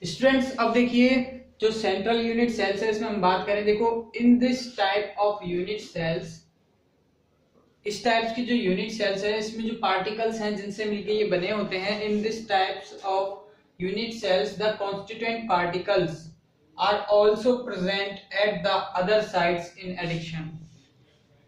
Students अब देखिए जो सेंट्रल यूनिट सेल्स है इसमें हम बात करें, देखो in this type of unit cells, इस टाइप्स की जो यूनिट सेल्स है इसमें जो पार्टिकल्स हैं जिनसे मिलके ये बने होते हैं, in this types of unit cells the constituent particles are also present at the other sides in addition.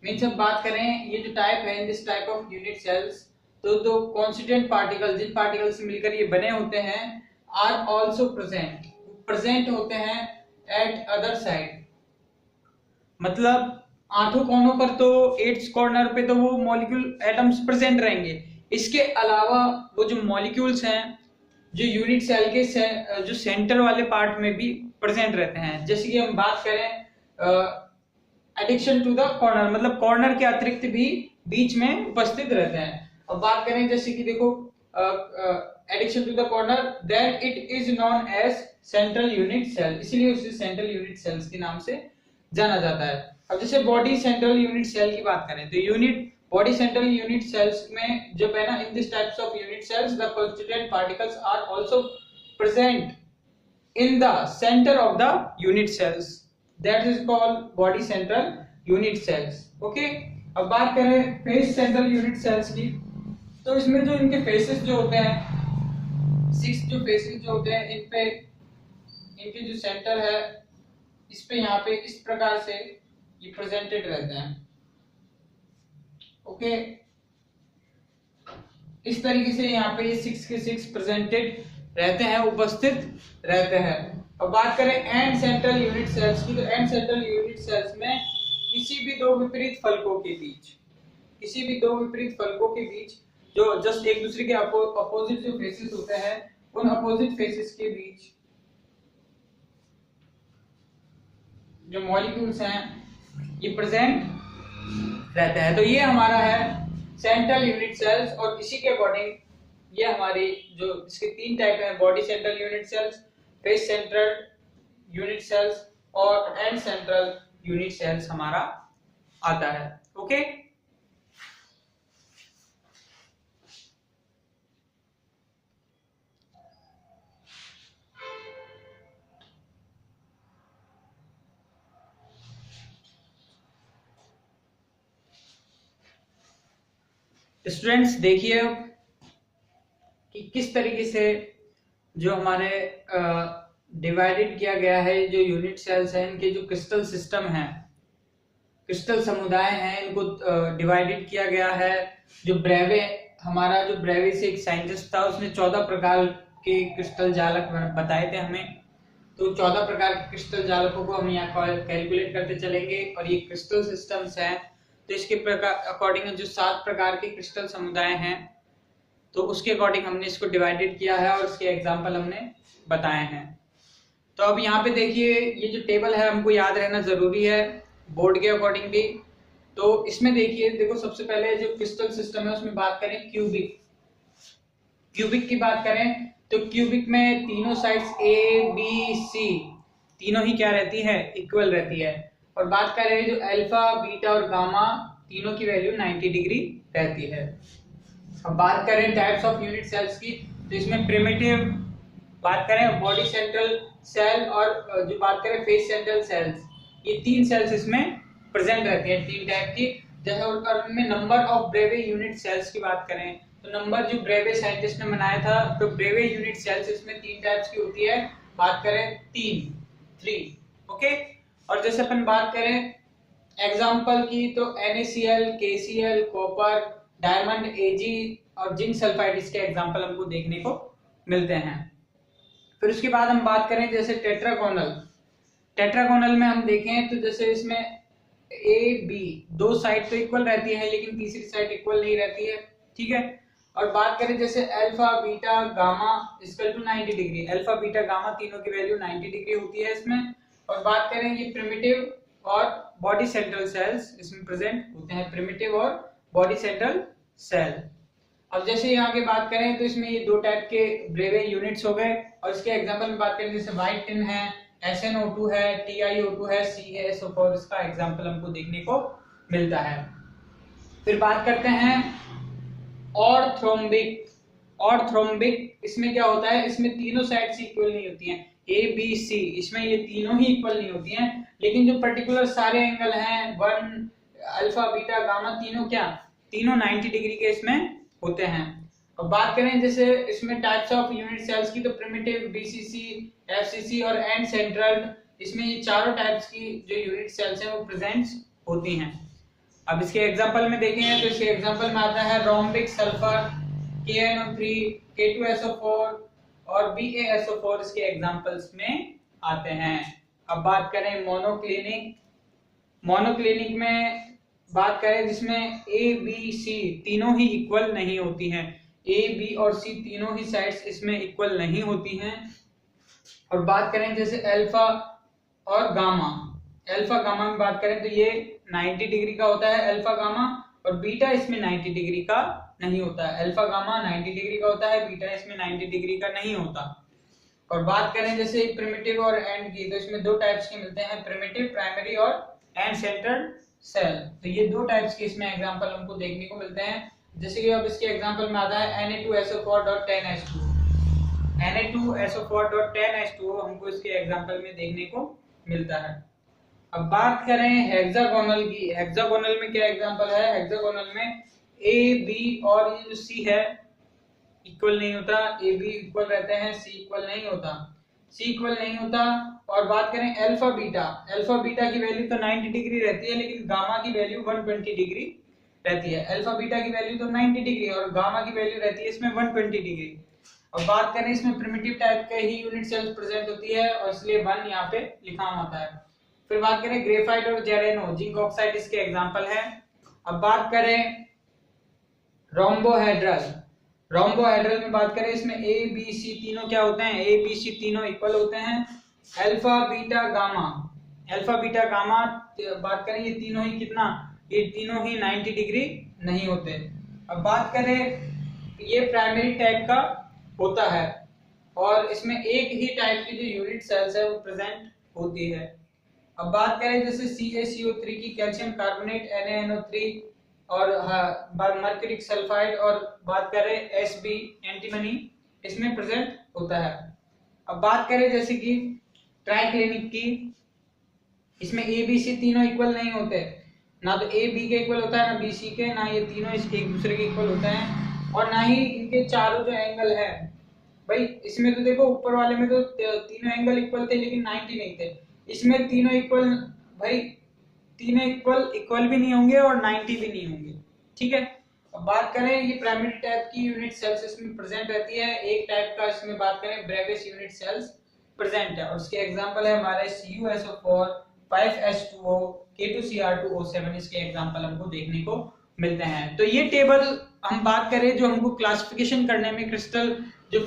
Means अब बात करें ये जो टाइप है in this type of unit cells, तो कॉन्स्टिट्यूएंट पार्टिकल जिन पार्टिकल से मिलकर ये बने होते हैं आर आल्सो प्रेजेंट होते हैं एट अदर साइड, मतलब आठों कोनों पर तो 8 कॉर्नर पे तो वो मॉलिक्यूल एटम्स प्रेजेंट रहेंगे। इसके अलावा वो जो मॉलिक्यूल्स हैं जो यूनिट सेल के जो सेंटर वाले पार्ट में भी प्रेजेंट रहते हैं। जैसे कि हम बात करें एडिक्शन टू द कॉर्नर, मतलब कॉर्नर के अतिरिक्त भी बीच में उपस्थित रहते हैं। अब बात करें जैसे कि देखो addition to the corner, then it is known as central unit cell, इसलिए उसे सेंट्रल यूनिट सेल्स के नाम से जाना जाता है। अब जैसे बॉडी सेंट्रल यूनिट सेल की बात करें तो unit body central unit cells में जब है ना in this types of unit cells the constituent particles are also present in the centre of the unit cells, that is called body central unit cells. Okay, अब बात करें face central unit sales की, तो इसमें जो इनके faces जो होते हैं, 6 जो फेसेस जो होते हैं इन पे इनके जो सेंटर है इस पे यहाँ पे इस प्रकार से ये प्रेजेंटेड रहते हैं। ओके, इस तरीके से यहाँ पे ये 6 के 6 प्रेजेंटेड रहते हैं, उपस्थित रहते हैं। अब बात करें एंड सेंट्रल यूनिट सेल्स की, तो एंड सेंट्रल यूनिट सेल्स में किसी भी दो विपरीत फलकों के बीच जो जस्ट एक दूसरे के अपोजिट जो फेसेस होते हैं उन अपोजिट फेसेस के बीच जो मॉलिक्यूल्स हैं ये प्रेजेंट रहते हैं। तो ये हमारा है सेंट्रल यूनिट सेल्स, और इसी के अकॉर्डिंग ये हमारी जो इसके 3 टाइप हैं, body central unit cells, face central unit cells और एंड सेंट्रल यूनिट सेल्स हमारा आता है। ओके, स्टूडेंट्स देखिए कि किस तरीके से जो हमारे डिवाइडेड किया गया है जो यूनिट सेल्स हैं, इनके जो क्रिस्टल सिस्टम है, क्रिस्टल समुदाय हैं, इनको डिवाइडेड किया गया है। जो ब्रेवे, हमारा जो ब्रेवे से एक साइंटिस्ट था उसने 14 प्रकार के क्रिस्टल जालक बताए थे हमें, तो 14 प्रकार के क्रिस्टल जालकों को हम यहाँ कैलकुलेट करते चलेंगे और ये क्रिस्टल सिस्टम्स हैं। तो इसके अकॉर्डिंग जो 7 प्रकार के क्रिस्टल समुदाय हैं तो उसके अकॉर्डिंग हमने इसको डिवाइडेड किया है और इसके एग्जाम्पल हमने बताए हैं। तो अब यहाँ पे देखिए ये जो टेबल है हमको याद रहना जरूरी है बोर्ड के अकॉर्डिंग भी। तो इसमें देखो सबसे पहले जो क्रिस्टल सिस्टम है उसमें बात करें क्यूबिक की बात करें तो क्यूबिक में तीनों साइड्स ए बी सी तीनों ही क्या रहती है, इक्वल रहती है। और बात करें जो अल्फा बीटा और गामा तीनों की वैल्यू 90 डिग्री रहती है। अब बात करें टाइप्स ऑफ यूनिट सेल्स की, तो इसमें प्रिमिटिव बात करें, बॉडी सेंट्रल सेल और जो बात करें फेस सेंट्रल सेल्स, ये 3 सेल्स इसमें प्रेजेंट रहती हैं, 3 टाइप की। जैसे और उनमें नंबर ऑफ ब्रेवे यूनिट सेल्स की बात करें तो नंबर जो ब्रेवे साइंटिस्ट ने बनाया था, तो ब्रेवे यूनिट सेल्स इसमें 3 टाइप्स की होती है। बात करें 3 ओके। और जैसे अपन बात करें एग्जांपल की तो NaCl, KCl, copper, diamond, Ag और जिंक सल्फाइड इसके एग्जांपल हमको देखने को मिलते हैं। फिर उसके बाद हम बात करें जैसे टेट्रागोनल में हम देखें तो जैसे इसमें A, B 2 साइड तो इक्वल रहती है लेकिन तीसरी साइड इक्वल नहीं रहती है, ठीक है। और बात करें जैसे alpha beta gamma equal to 90 degree, alpha beta gamma तीनों की वैल्यू 90 डिग्री होती है इसमें। और बात करें ये प्रिमिटिव और बॉडी सेंट्रल सेल्स इसमें प्रेजेंट होते हैं, प्रिमिटिव और बॉडी सेंट्रल सेल। अब जैसे यहाँ की बात करें तो इसमें ये 2 टाइप के ब्रेवे यूनिट्स हो गए और इसके एग्जांपल में बात करें जैसे व्हाइट टिन है, SnO2 है, TiO2 है, CaSO4 इसका एग्जांपल हमको देखने को मिलता है। फिर बात करते हैं ऑर्थोम्बिक ऑर्थरोम्बिक इसमें क्या होता है, इसमें तीनों साइड्स इक्वल नहीं होती हैं, ए बी सी इसमें ये तीनों ही इक्वल नहीं होती हैं, लेकिन जो पर्टिकुलर सारे एंगल हैं 1 अल्फा बीटा गामा तीनों 90 डिग्री के इसमें होते हैं। अब बात करें जैसे इसमें टाइप्स ऑफ यूनिट सेल्स की, तो प्रिमिटिव, बीसीसी, एफसीसी और एंड सेंट्रल, इसमें ये चारों टाइप्स की जो यूनिट सेल्स हैं वो प्रेजेंट होती हैं। अब इसके एग्जांपल में देखें तो इसके एग्जांपल में आता है रोम्बिक सल्फर KNO3, K2SO4 और BaSO4 इसके एग्जांपल्स में आते हैं। अब बात करें मोनोक्लिनिक में बात करें जिसमें A, B, C तीनों ही इक्वल नहीं होती हैं, A, B और C तीनों ही साइड्स इसमें इक्वल नहीं होती हैं। और बात करें जैसे अल्फा और गामा में बात करें तो ये 90 डिग्री का होता है अल्फा गामा, और बीटा इसमें 90 डिग्री का नहीं होता है। अल्फा गामा 90 डिग्री का होता है, बीटा इसमें 90 डिग्री का नहीं होता। और बात करें जैसे प्रिमिटिव और एंड की, तो इसमें दो टाइप्स के मिलते हैं, प्रिमिटिव प्राइमरी और एंड सेंटर्ड सेल। तो ये दो टाइप्स के इसमें एग्जांपल हमको देखने को मिलते हैं। जैसे कि अब इसके एग्जांपल में आता है Na2SO4.10H2, Na2SO4.10H2 हमको इसके एग्जांपल में देखने को मिलता है। अब बात करें हेक्सागोनल की, हेक्सागोनल में क्या एग्जांपल है, हेक्सागोनल में ए बी और ये जो सी है इक्वल नहीं होता, ए बी इक्वल रहते हैं, सी इक्वल नहीं होता। और बात करें अल्फा बीटा की वैल्यू तो 90 डिग्री रहती है, लेकिन गामा की वैल्यू 120 डिग्री रहती है। अल्फा बीटा की वैल्यू तो 90 डिग्री और गामा की वैल्यू रहती है इसमें 120 डिग्री। और बात करें इसमें प्रिमिटिव टाइप के ही यूनिट सेल्स प्रेजेंट होती है और इसलिए 1 यहाँ पे लिखा होता है। फिर बात करें ग्रेफाइट और जेरेनो, जिंक ऑक्साइड इसके एग्जांपल है। अब बात करें रोम्बोहेड्रल में बात करें इसमें ए बी सी तीनों क्या होते हैं, ए बी सी तीनों इक्वल होते हैं। अल्फा बीटा गामा बात करें ये तीनों ही 90 डिग्री नहीं होते। अब बात करें ये प्राइमरी टाइप का होता है और इसमें एक ही टाइप की जो यूनिट सेल्स है वो प्रेजेंट होती है। अब बात करें जैसे CaCO3 की, कैल्शियम कार्बोनेट NaNO3 और मर्क्यूरिक सल्फाइड, और बात करें Sb एंटीमनी इसमें प्रेजेंट होता है। अब बात करें जैसे कि ट्राइक्लिनिक की, इसमें A B C तीनों इक्वल नहीं होते, ना तो A B के इक्वल होता है ना B C के, ना ये तीनों एक दूसरे के इक्वल होते हैं, और ना ही इनके चारों जो एंगल है भाई, इसमें तो देखो ऊपर वाले में तो तीनों एंगल इक्वल थे लेकिन 90 नहीं थे, इसमें तीनों इक्वल भी नहीं होंगे और 90 भी नहीं होंगे, ठीक है। अब बात करें ये प्राइमरी टाइप की यूनिट सेल्स इसमें प्रेजेंट रहती है। एक टाइप का इसमें बात करें ब्रेविस यूनिट सेल्स प्रेजेंट है और उसके एग्जांपल है हमारे CuSO4, 5H2O, K2Cr2O7 इसके एग्जांपल हमको देखने को मिलते हैं। तो ये टेबल हम बात करें जो हमको क्लासिफिकेशन करने में क्रिस्टल जो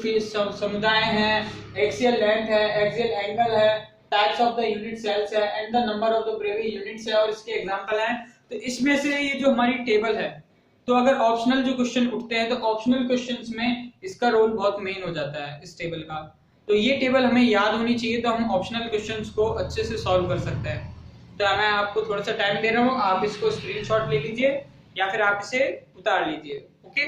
समुदाय हैं, एक्सियल लेंथ है, एक्सियल एंगल है, types of the unit cells है and the number of the Bravais units है और इसके एग्जांपल हैं। तो इसमें से ये जो हमारी टेबल है, तो अगर ऑप्शनल जो क्वेश्चन उठते हैं तो ऑप्शनल क्वेश्चंस में इसका रोल बहुत मेन हो जाता है इस टेबल का। तो ये टेबल हमें याद होनी चाहिए तो हम ऑप्शनल क्वेश्चंस को अच्छे से सॉल्व कर सकते हैं। तो मैं आपको थोड़ा सा टाइम दे रहा हूँ, आप इसको स्क्रीनशॉट ले लीजिए या फिर आप इसे उतार लीजिए, ओके।